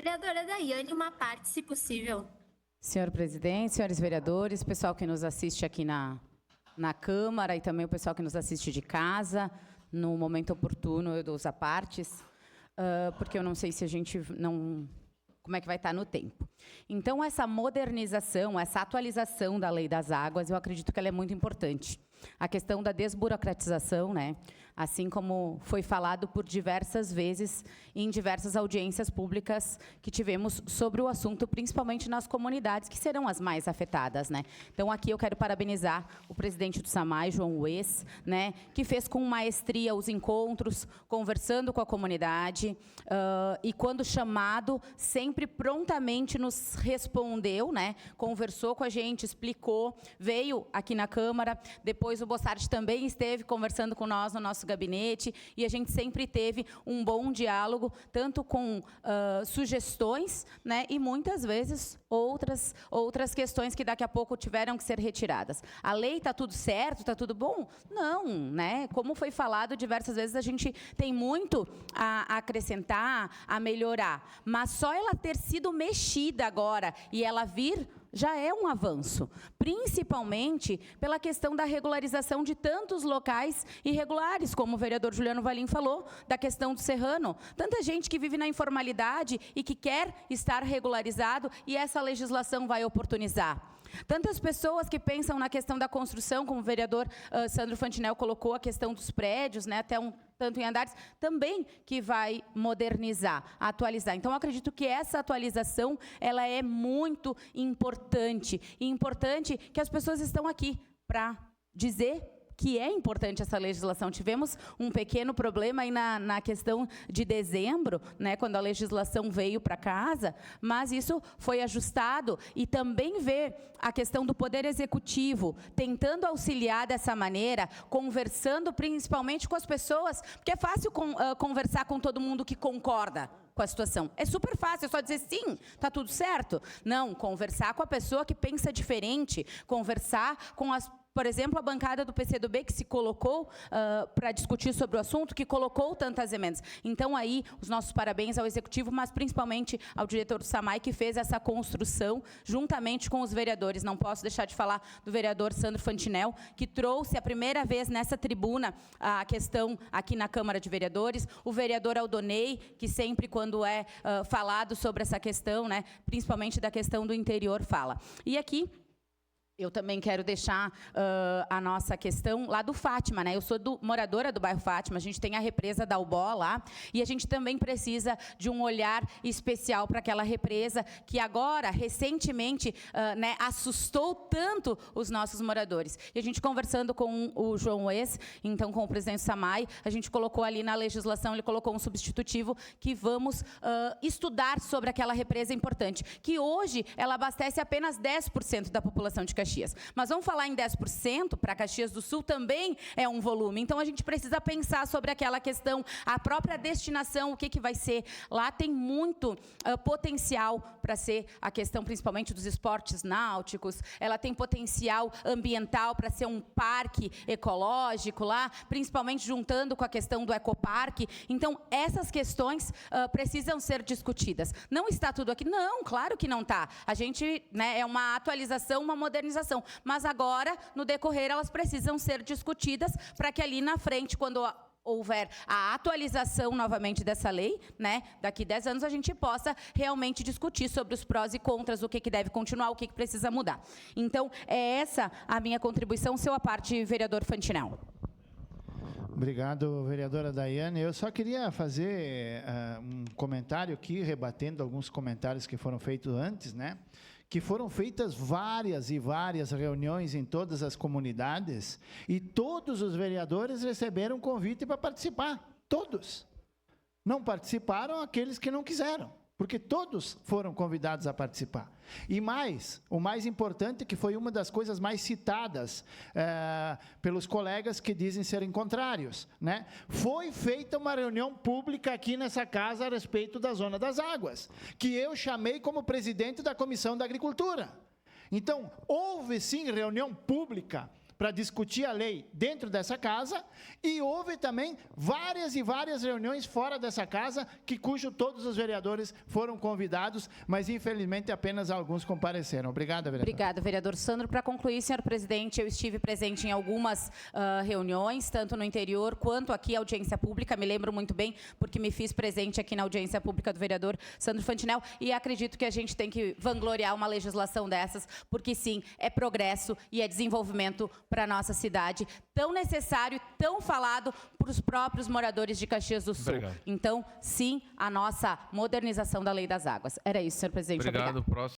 Vereadora Daiane, uma parte, se possível. Senhor presidente, senhores vereadores, pessoal que nos assiste aqui na Câmara e também o pessoal que nos assiste de casa, no momento oportuno eu dou os apartes, porque eu não sei se a gente não... como é que vai estar no tempo. Então, essa modernização, essa atualização da Lei das Águas, eu acredito que ela é muito importante. A questão da desburocratização, né? Assim como foi falado por diversas vezes em diversas audiências públicas que tivemos sobre o assunto, principalmente nas comunidades, que serão as mais afetadas, né? Então, aqui eu quero parabenizar o presidente do SAMAI, João Ues, né? Que fez com maestria os encontros, conversando com a comunidade, e quando chamado, sempre prontamente nos respondeu, né? Conversou com a gente, explicou, veio aqui na Câmara, depois o Bossart também esteve conversando com nós no nosso gabinete e a gente sempre teve um bom diálogo, tanto com sugestões, né, e muitas vezes outras questões que daqui a pouco tiveram que ser retiradas. A lei está tudo certo, está tudo bom? Não, né? Como foi falado diversas vezes, a gente tem muito a acrescentar, a melhorar, mas só ela ter sido mexida agora e ela vir já é um avanço, principalmente pela questão da regularização de tantos locais irregulares, como o vereador Juliano Valim falou, da questão do Serrano. Tanta gente que vive na informalidade e que quer estar regularizado e essa legislação vai oportunizar. Tantas pessoas que pensam na questão da construção, como o vereador Sandro Fantinel colocou, a questão dos prédios, né, até tanto em andares, também que vai modernizar, atualizar. Então, eu acredito que essa atualização ela é muito importante. E importante que as pessoas estão aqui para dizer que é importante essa legislação. Tivemos um pequeno problema aí na questão de dezembro, né, quando a legislação veio para casa, mas isso foi ajustado e também ver a questão do Poder Executivo tentando auxiliar dessa maneira, conversando principalmente com as pessoas, porque é fácil conversar com todo mundo que concorda com a situação. É super fácil, é só dizer sim, tá tudo certo. Não, conversar com a pessoa que pensa diferente, conversar com por exemplo, a bancada do PCdoB que se colocou para discutir sobre o assunto, que colocou tantas emendas. Então, aí, os nossos parabéns ao Executivo, mas principalmente ao diretor do SAMAI, que fez essa construção juntamente com os vereadores. Não posso deixar de falar do vereador Sandro Fantinel, que trouxe a primeira vez nessa tribuna a questão aqui na Câmara de Vereadores, o vereador Aldonei, que sempre, quando é falado sobre essa questão, né, principalmente da questão do interior, fala. E aqui, eu também quero deixar a nossa questão lá do Fátima, né? Eu sou moradora do bairro Fátima, a gente tem a represa da Ubó lá, e a gente também precisa de um olhar especial para aquela represa que agora, recentemente, né, assustou tanto os nossos moradores. E a gente conversando com o João Ues, então com o presidente Samay, a gente colocou ali na legislação, ele colocou um substitutivo que vamos estudar sobre aquela represa importante, que hoje ela abastece apenas 10% da população de Caxias. Mas vamos falar em 10%, para Caxias do Sul também é um volume. Então, a gente precisa pensar sobre aquela questão, a própria destinação, o que vai ser. Lá tem muito potencial para ser a questão, principalmente, dos esportes náuticos. Ela tem potencial ambiental para ser um parque ecológico lá, principalmente juntando com a questão do ecoparque. Então, essas questões precisam ser discutidas. Não está tudo aqui? Não, claro que não está. A gente, né, é uma atualização, uma modernização. Mas agora, no decorrer, elas precisam ser discutidas para que ali na frente, quando houver a atualização novamente dessa lei, né, daqui 10 anos, a gente possa realmente discutir sobre os prós e contras, o que deve continuar, o que precisa mudar. Então, é essa a minha contribuição, seu à parte, vereador Fantinel. Obrigado, vereadora Daiane. Eu só queria fazer um comentário aqui, rebatendo alguns comentários que foram feitos antes, né? Que foram feitas várias e várias reuniões em todas as comunidades e todos os vereadores receberam convite para participar. Todos. Não participaram aqueles que não quiseram, porque todos foram convidados a participar. E mais, o mais importante, que foi uma das coisas mais citadas pelos colegas que dizem serem contrários, né? Foi feita uma reunião pública aqui nessa casa a respeito da Zona das Águas, que eu chamei como presidente da Comissão da Agricultura. Então, houve sim reunião pública para discutir a lei dentro dessa casa, e houve também várias e várias reuniões fora dessa casa, cujo todos os vereadores foram convidados, mas infelizmente apenas alguns compareceram. Obrigado, vereador. Obrigada, vereador Sandro. Para concluir, senhor presidente, eu estive presente em algumas reuniões, tanto no interior quanto aqui, audiência pública, me lembro muito bem, porque me fiz presente aqui na audiência pública do vereador Sandro Fantinel, e acredito que a gente tem que vangloriar uma legislação dessas, porque sim, é progresso e é desenvolvimento para a nossa cidade, tão necessário e tão falado para os próprios moradores de Caxias do Sul. Obrigado. Então, sim, a nossa modernização da Lei das Águas. Era isso, senhor presidente. Obrigado. Obrigada. Próximo.